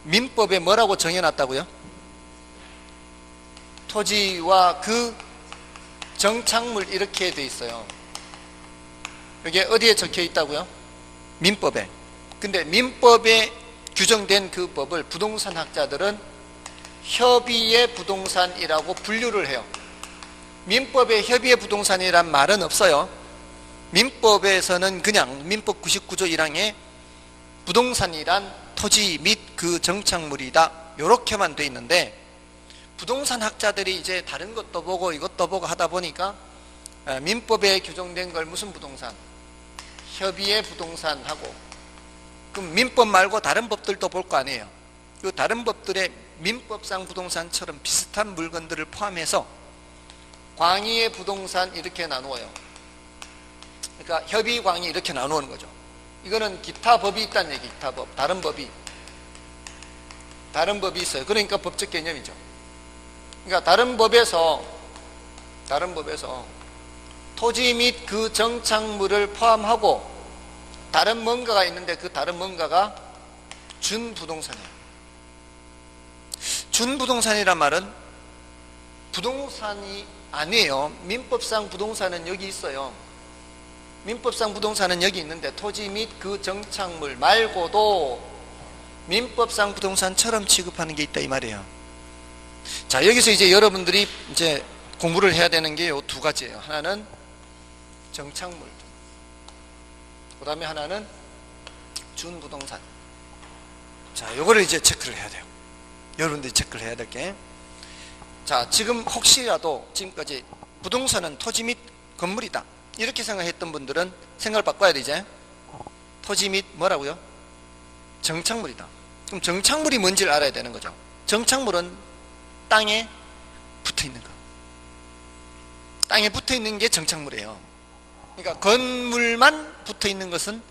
민법에 뭐라고 정해놨다고요? 토지와 그 정착물 이렇게 돼 있어요. 이게 어디에 적혀 있다고요? 민법에. 근데 민법에 규정된 그 법을 부동산 학자들은 협의의 부동산이라고 분류를 해요. 민법에 협의의 부동산이란 말은 없어요. 민법에서는 그냥 민법 99조 1항에 부동산이란 토지 및 그 정착물이다 이렇게만 돼 있는데, 부동산 학자들이 이제 다른 것도 보고 이것도 보고 하다 보니까 민법에 규정된 걸 무슨 부동산? 협의의 부동산하고, 그럼 민법 말고 다른 법들도 볼 거 아니에요. 그 다른 법들의 민법상 부동산처럼 비슷한 물건들을 포함해서 광의의 부동산 이렇게 나누어요. 그러니까 협의 광의 이렇게 나누는 거죠. 이거는 기타 법이 있다는 얘기. 기타 법, 다른 법이 있어요. 그러니까 법적 개념이죠. 그러니까 다른 법에서 토지 및 그 정착물을 포함하고 다른 뭔가가 있는데 그 다른 뭔가가 준부동산이에요. 준부동산이란 말은 부동산이 아니에요. 민법상 부동산은 여기 있어요. 민법상 부동산은 여기 있는데 토지 및 그 정착물 말고도 민법상 부동산처럼 취급하는 게 있다 이 말이에요. 자, 여기서 이제 여러분들이 이제 공부를 해야 되는 게 요 두 가지예요. 하나는 정착물, 그 다음에 하나는 준부동산. 자, 요거를 이제 체크를 해야 돼요. 여러분들이 체크를 해야 될 게. 자, 지금 혹시라도 지금까지 부동산은 토지 및 건물이다 이렇게 생각했던 분들은 생각을 바꿔야 돼. 이제 토지 및 뭐라고요? 정착물이다. 그럼 정착물이 뭔지를 알아야 되는 거죠. 정착물은 땅에 붙어 있는 거. 땅에 붙어 있는 게 정착물이에요. 그러니까 건물만 붙어 있는 것은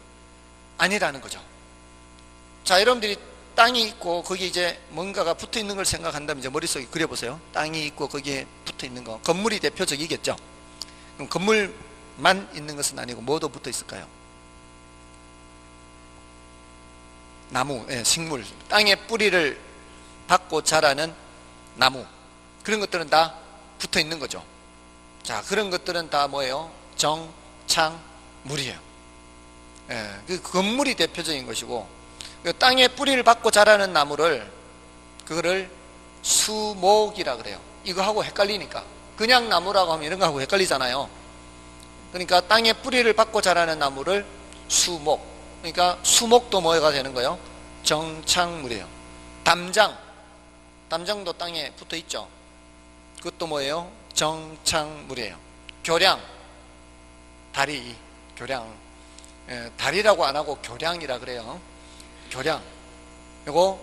아니라는 거죠. 자, 여러분들이 땅이 있고 거기 이제 뭔가가 붙어 있는 걸 생각한다면 이제 머릿속에 그려보세요. 땅이 있고 거기에 붙어 있는 거. 건물이 대표적이겠죠. 그럼 건물만 있는 것은 아니고 뭐도 붙어 있을까요? 나무, 식물, 땅에 뿌리를 받고 자라는 나무, 그런 것들은 다 붙어 있는 거죠. 자, 그런 것들은 다 뭐예요? 정착물이에요. 그 건물이 대표적인 것이고, 그 땅에 뿌리를 받고 자라는 나무를 그거를 수목이라 그래요. 이거하고 헷갈리니까. 그냥 나무라고 하면 이런 거하고 헷갈리잖아요. 그러니까 땅에 뿌리를 받고 자라는 나무를 수목. 그러니까 수목도 뭐가 되는 거예요? 정착물이에요. 담장도 땅에 붙어 있죠. 그것도 뭐예요? 정착물이에요. 교량, 다리, 교량. 다리라고 안 하고 교량이라 그래요. 교량. 이거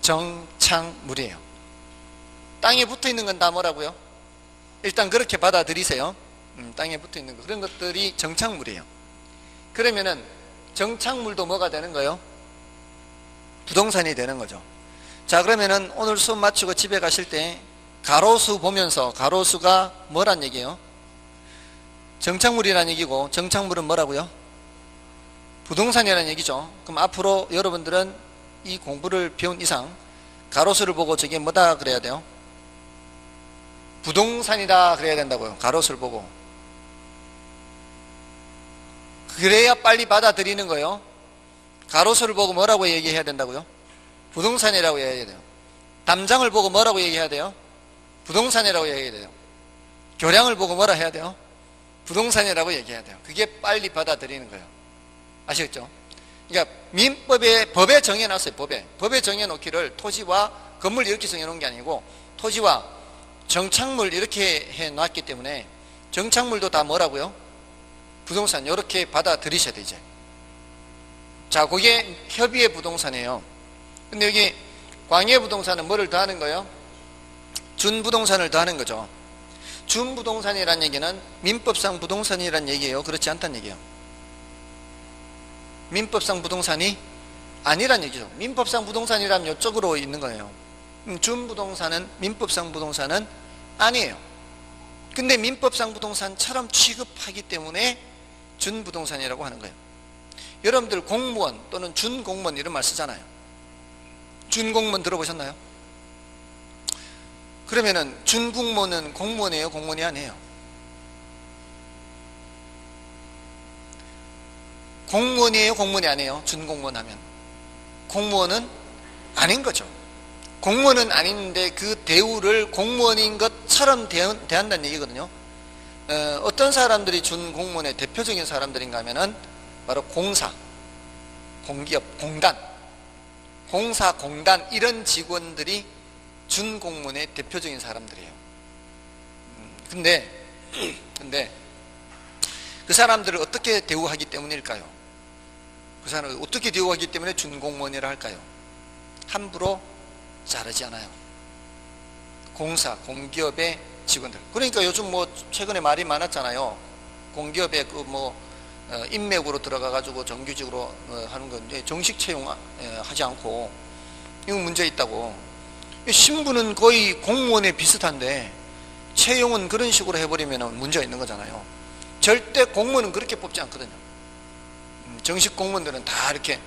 정착물이에요. 땅에 붙어 있는 건 다 뭐라고요? 일단 그렇게 받아들이세요. 땅에 붙어 있는 거. 그런 것들이 정착물이에요. 그러면은 정착물도 뭐가 되는 거예요? 부동산이 되는 거죠. 자, 그러면은 오늘 수업 마치고 집에 가실 때 가로수 보면서, 가로수가 뭐란 얘기예요? 정착물이란 얘기고, 정착물은 뭐라고요? 부동산이라는 얘기죠. 그럼 앞으로 여러분들은 이 공부를 배운 이상 가로수를 보고 저게 뭐다 그래야 돼요? 부동산이다 그래야 된다고요. 가로수를 보고. 그래야 빨리 받아들이는 거예요. 가로수를 보고 뭐라고 얘기해야 된다고요? 부동산이라고 해야 돼요. 담장을 보고 뭐라고 얘기해야 돼요? 부동산이라고 얘기해야 돼요. 교량을 보고 뭐라 해야 돼요? 부동산이라고 얘기해야 돼요. 그게 빨리 받아들이는 거예요. 아시겠죠? 그러니까 법에 정해놨어요. 법에 정해놓기를 토지와 건물 이렇게 정해놓은 게 아니고 토지와 정착물 이렇게 해놨기 때문에 정착물도 다 뭐라고요? 부동산 이렇게 받아들이셔야 되죠. 자, 그게 협의의 부동산이에요. 근데 여기 광해 부동산은 뭐를 더하는 거예요? 준부동산을 더하는 거죠. 준부동산이란 얘기는 민법상 부동산이란 얘기예요? 그렇지 않다는 얘기예요? 민법상 부동산이 아니란 얘기죠. 민법상 부동산이라면 이쪽으로 있는 거예요. 준부동산은 민법상 부동산은 아니에요. 근데 민법상 부동산처럼 취급하기 때문에 준부동산이라고 하는 거예요. 여러분들 공무원 또는 준공무원 이런 말 쓰잖아요. 준공무원 들어보셨나요? 그러면은 준공무원은 공무원이에요? 공무원이 아니에요? 공무원이에요? 공무원이 아니에요? 준공무원 하면 공무원은 아닌 거죠. 공무원은 아닌데 그 대우를 공무원인 것처럼 대한다는 얘기거든요. 어떤 사람들이 준공무원의 대표적인 사람들인가 하면은 바로 공사, 공기업, 공단, 공사, 공단 이런 직원들이 준공무원의 대표적인 사람들이에요. 근데 그 사람들을 어떻게 대우하기 때문일까요? 그 사람을 어떻게 대우하기 때문에 준공무원이라 할까요? 함부로 자르지 않아요. 공사, 공기업의 직원들. 그러니까 요즘 뭐 최근에 말이 많았잖아요. 공기업에 그 뭐 인맥으로 들어가 가지고 정규직으로 하는 건 정식 채용하지 않고 이건 문제 있다고. 신분은 거의 공무원에 비슷한데 채용은 그런 식으로 해버리면 문제가 있는 거잖아요. 절대 공무원은 그렇게 뽑지 않거든요. 정식 공무원들은 다 이렇게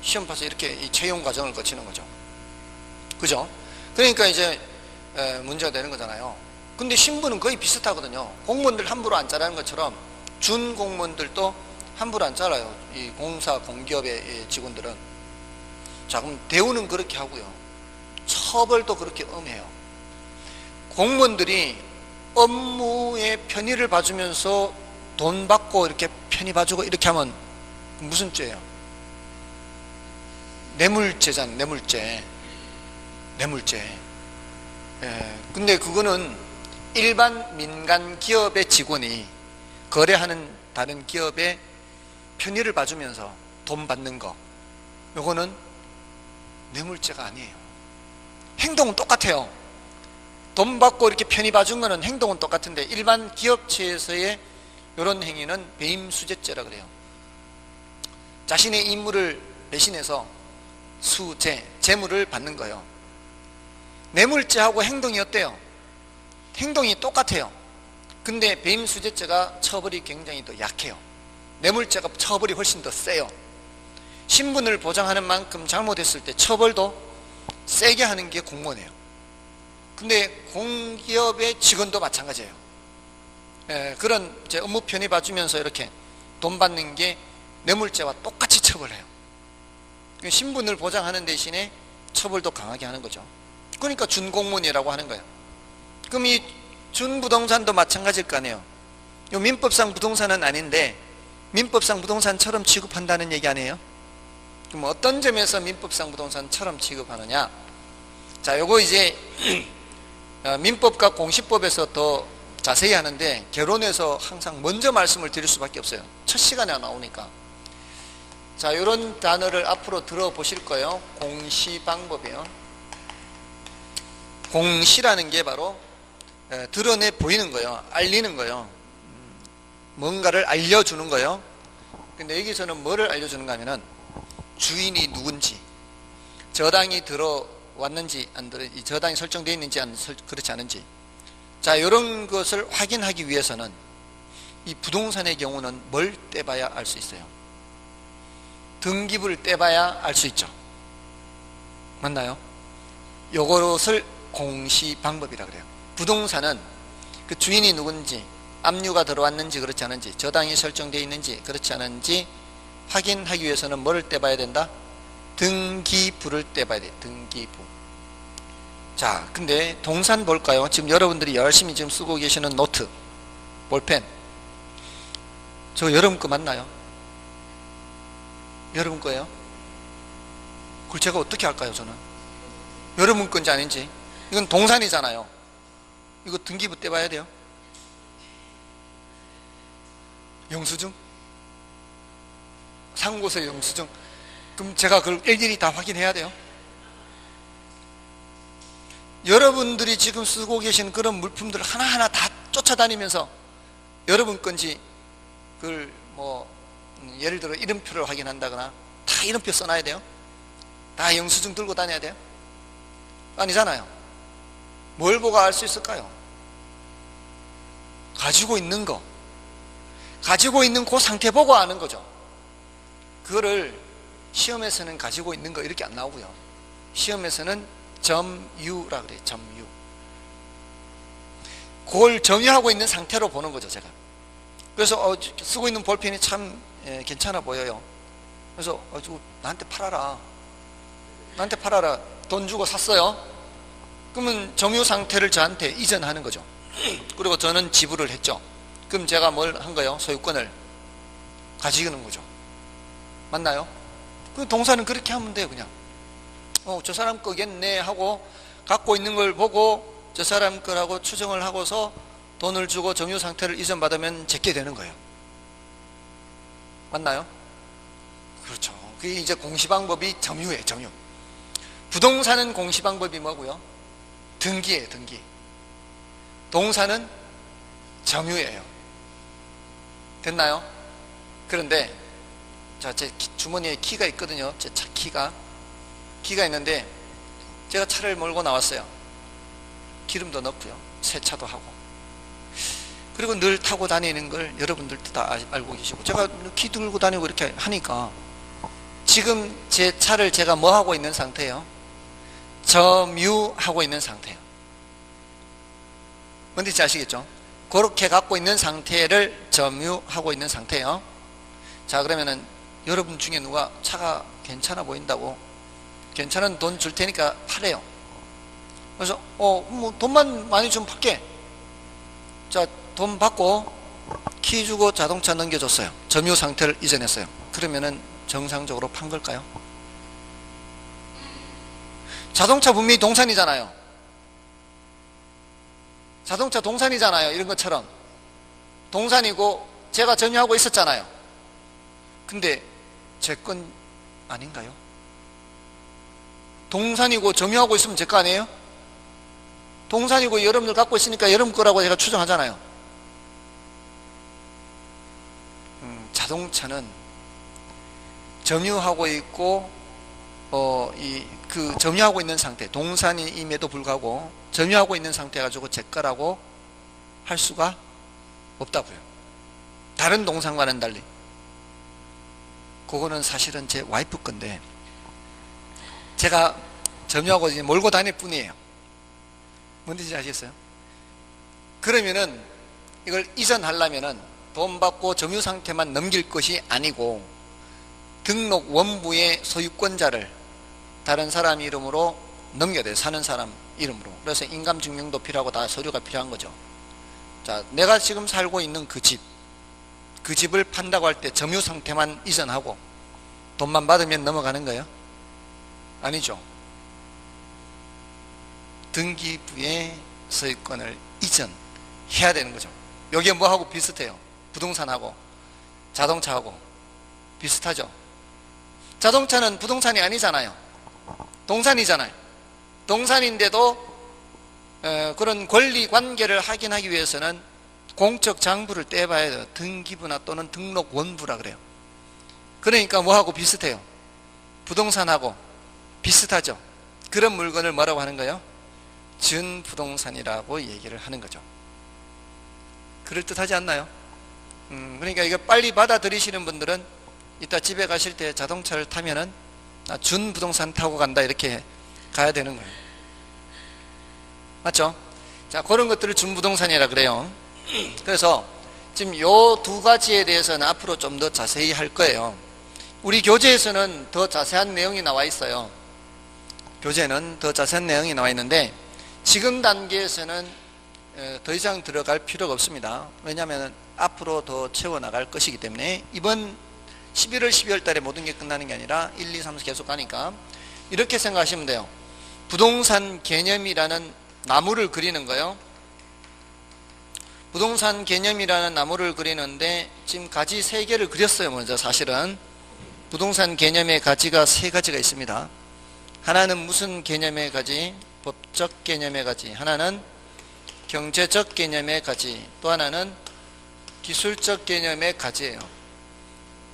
시험 봐서 이렇게 이 채용 과정을 거치는 거죠. 그죠? 그러니까 이제 문제가 되는 거잖아요. 근데 신분은 거의 비슷하거든요. 공무원들 함부로 안 자르는 것처럼 준공무원들도 함부로 안 잘라요. 이 공사, 공기업의 직원들은. 자, 그럼 대우는 그렇게 하고요. 처벌도 그렇게 엄해요. 공무원들이 업무의 편의를 봐주면서 돈 받고 이렇게 편의 봐주고 이렇게 하면 무슨 죄예요? 뇌물죄잖아요. 뇌물죄. 근데 그거는 일반 민간 기업의 직원이 거래하는 다른 기업의 편의를 봐주면서 돈 받는 거, 요거는 뇌물죄가 아니에요. 행동은 똑같아요. 돈 받고 이렇게 편의 봐준 거는 행동은 똑같은데 일반 기업체에서의 이런 행위는 배임수재죄라 그래요. 자신의 임무를 배신해서 재물을 받는 거예요. 뇌물죄하고 행동이 어때요? 행동이 똑같아요. 근데 배임수재죄가 처벌이 굉장히 더 약해요. 뇌물죄가 처벌이 훨씬 더 세요. 신분을 보장하는 만큼 잘못했을 때 처벌도 세게 하는 게 공무원이에요. 근데 공기업의 직원도 마찬가지예요. 그런 업무 편의 봐주면서 이렇게 돈 받는 게 뇌물죄와 똑같이 처벌해요. 신분을 보장하는 대신에 처벌도 강하게 하는 거죠. 그러니까 준공무원이라고 하는 거예요. 그럼 이 준부동산도 마찬가지일 거 아니에요. 이 민법상 부동산은 아닌데 민법상 부동산처럼 취급한다는 얘기 아니에요? 그럼 어떤 점에서 민법상 부동산처럼 취급하느냐? 자, 요거 이제 민법과 공시법에서 더 자세히 하는데 결론에서 항상 먼저 말씀을 드릴 수밖에 없어요. 첫 시간에 나오니까. 자, 이런 단어를 앞으로 들어보실 거예요. 공시방법이에요. 공시라는 게 바로 드러내 보이는 거예요. 알리는 거예요. 뭔가를 알려주는 거예요. 근데 여기서는 뭐를 알려주는가 하면은 주인이 누군지, 저당이 들어왔는지 안 들어, 이 저당이 설정되어 있는지 그렇지 않은지, 자, 이런 것을 확인하기 위해서는 이 부동산의 경우는 뭘 떼봐야 알 수 있어요? 등기부를 떼봐야 알 수 있죠. 맞나요? 요것을 공시 방법이라 그래요. 부동산은 그 주인이 누군지, 압류가 들어왔는지 그렇지 않은지, 저당이 설정되어 있는지 그렇지 않은지 확인하기 위해서는 뭐를 떼봐야 된다? 등기부를 떼봐야 돼. 등기부. 자, 근데 동산 볼까요? 지금 여러분들이 열심히 지금 쓰고 계시는 노트, 볼펜. 저 여러분 거 맞나요? 여러분 거예요? 그걸 제가 어떻게 할까요, 저는? 여러분 건지 아닌지. 이건 동산이잖아요. 이거 등기부 떼봐야 돼요. 영수증? 상고세 영수증. 그럼 제가 그걸 일일이 다 확인해야 돼요. 여러분들이 지금 쓰고 계신 그런 물품들 하나하나 다 쫓아다니면서 여러분 건지 그걸 예를 들어 이름표를 확인한다거나 다 이름표 써놔야 돼요. 다 영수증 들고 다녀야 돼요. 아니잖아요. 뭘 보고 알 수 있을까요? 가지고 있는 거, 가지고 있는 그 상태 보고 아는 거죠. 그거를 시험에서는 가지고 있는 거 이렇게 안 나오고요. 시험에서는 점유라 그래요. 점유. 그걸 점유하고 있는 상태로 보는 거죠, 제가. 그래서 쓰고 있는 볼펜이 참 괜찮아 보여요. 그래서 나한테 팔아라. 나한테 팔아라. 돈 주고 샀어요. 그러면 점유 상태를 저한테 이전하는 거죠. 그리고 저는 지불을 했죠. 그럼 제가 뭘 한 거예요? 소유권을 가지는 거죠. 맞나요? 그 동사는 그렇게 하면 돼요. 그냥 저 사람 거겠네 하고 갖고 있는 걸 보고 저 사람 거라고 추정을 하고서 돈을 주고 점유 상태를 이전받으면 제게 되는 거예요. 맞나요? 그렇죠. 그게 이제 공시방법이 점유예요. 점유. 부동산은 공시방법이 뭐고요? 등기예요. 등기. 동사는 점유예요. 됐나요? 그런데 제 주머니에 키가 있거든요. 제 차 키가 있는데 제가 차를 몰고 나왔어요. 기름도 넣고요. 세차도 하고. 그리고 늘 타고 다니는 걸 여러분들도 다 알고 계시고, 제가 키 들고 다니고 이렇게 하니까 지금 제 차를 제가 뭐 하고 있는 상태예요? 점유하고 있는 상태예요. 뭔지 아시겠죠? 그렇게 갖고 있는 상태를 점유하고 있는 상태예요. 자, 그러면은 여러분 중에 누가 차가 괜찮아 보인다고 괜찮은 돈 줄 테니까 파래요. 그래서 돈만 많이 좀 팔게. 자, 돈 받고 키 주고 자동차 넘겨줬어요. 점유 상태를 이전했어요. 그러면은 정상적으로 판 걸까요? 자동차 분명히 동산이잖아요. 자동차 동산이잖아요. 이런 것처럼 동산이고 제가 점유하고 있었잖아요. 근데 제 건 아닌가요? 동산이고 점유하고 있으면 제 거 아니에요? 동산이고 여러분들 갖고 있으니까 여러분 거라고 제가 추정하잖아요. 자동차는 점유하고 있고 그 점유하고 있는 상태, 동산임에도 불구하고 점유하고 있는 상태 가지고 제 거라고 할 수가 없다고요. 다른 동산과는 달리. 그거는 사실은 제 와이프 건데 제가 점유하고 이제 몰고 다닐 뿐이에요. 뭔지 아시겠어요? 그러면은 이걸 이전하려면은 돈 받고 점유 상태만 넘길 것이 아니고 등록 원부의 소유권자를 다른 사람 이름으로 넘겨야 돼요. 사는 사람 이름으로. 그래서 인감증명도 필요하고 다 서류가 필요한 거죠. 자, 내가 지금 살고 있는 그 집을 판다고 할 때 점유 상태만 이전하고 돈만 받으면 넘어가는 거예요? 아니죠. 등기부의 소유권을 이전해야 되는 거죠. 여기에 뭐하고 비슷해요? 부동산하고 자동차하고 비슷하죠. 자동차는 부동산이 아니잖아요. 동산이잖아요. 동산인데도 그런 권리 관계를 확인하기 위해서는 공적 장부를 떼봐야 돼요. 등기부나 또는 등록 원부라 그래요. 그러니까 뭐하고 비슷해요? 부동산하고 비슷하죠. 그런 물건을 뭐라고 하는 거예요? 준부동산이라고 얘기를 하는 거죠. 그럴듯하지 않나요? 그러니까 이거 빨리 받아들이시는 분들은 이따 집에 가실 때 자동차를 타면은 준부동산 타고 간다 이렇게 가야 되는 거예요. 맞죠? 자, 그런 것들을 준부동산이라 그래요. 그래서 지금 요 두 가지에 대해서는 앞으로 좀 더 자세히 할 거예요. 우리 교재에서는 더 자세한 내용이 나와 있어요. 교재는 더 자세한 내용이 나와 있는데 지금 단계에서는 더 이상 들어갈 필요가 없습니다. 왜냐하면 앞으로 더 채워나갈 것이기 때문에 이번 11월 12월 달에 모든 게 끝나는 게 아니라 1, 2, 3, 4 계속 가니까 이렇게 생각하시면 돼요. 부동산 개념이라는 나무를 그리는 거요. 부동산 개념이라는 나무를 그리는데 지금 가지 3개를 그렸어요. 먼저 사실은 부동산 개념의 가지가 3가지가 있습니다. 하나는 무슨 개념의 가지? 법적 개념의 가지. 하나는 경제적 개념의 가지. 또 하나는 기술적 개념의 가지예요.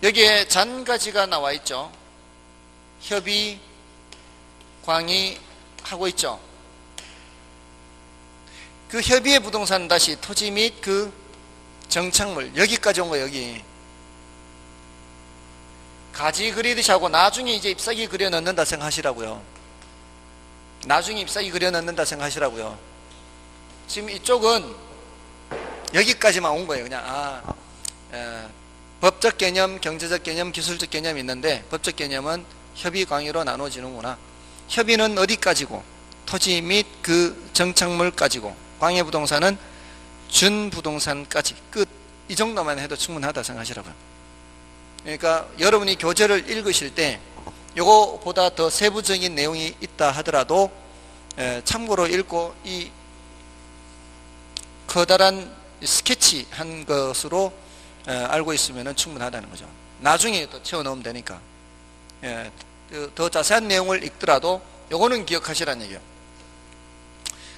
여기에 잔가지가 나와 있죠. 협의, 광의 하고 있죠. 그 협의의 부동산 다시 토지 및 그 정착물 여기까지 온 거예요. 여기 가지 그리듯이 하고 나중에 이제 잎사귀 그려 넣는다 생각하시라고요. 나중에 잎사귀 그려 넣는다 생각하시라고요. 지금 이쪽은 여기까지만 온 거예요. 그냥 법적 개념, 경제적 개념, 기술적 개념이 있는데 법적 개념은 협의 광의로 나눠지는구나. 협의는 어디까지고 토지 및 그 정착물까지고 광의 부동산은 준부동산까지 끝. 이 정도만 해도 충분하다 생각하시라고요. 그러니까 여러분이 교재를 읽으실 때 요거보다 더 세부적인 내용이 있다 하더라도 참고로 읽고 이 커다란 스케치 한 것으로 알고 있으면 충분하다는 거죠. 나중에 또 채워넣으면 되니까. 더 자세한 내용을 읽더라도 요거는 기억하시라는 얘기예요.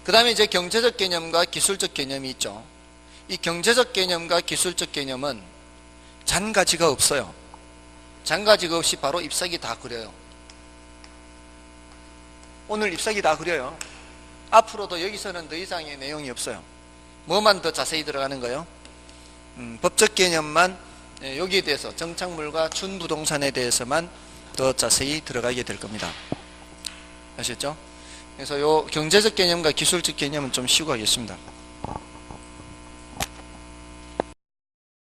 그 다음에 이제 경제적 개념과 기술적 개념이 있죠. 이 경제적 개념과 기술적 개념은 잔가지가 없어요. 잔가지가 없이 바로 잎사귀 다 그려요. 오늘 잎사귀 다 그려요. 앞으로도 여기서는 더 이상의 내용이 없어요. 뭐만 더 자세히 들어가는 거예요? 법적 개념만 여기에 대해서 정착물과 준부동산에 대해서만 더 자세히 들어가게 될 겁니다. 아셨죠? 그래서 요 경제적 개념과 기술적 개념은 좀 쉬고 하겠습니다.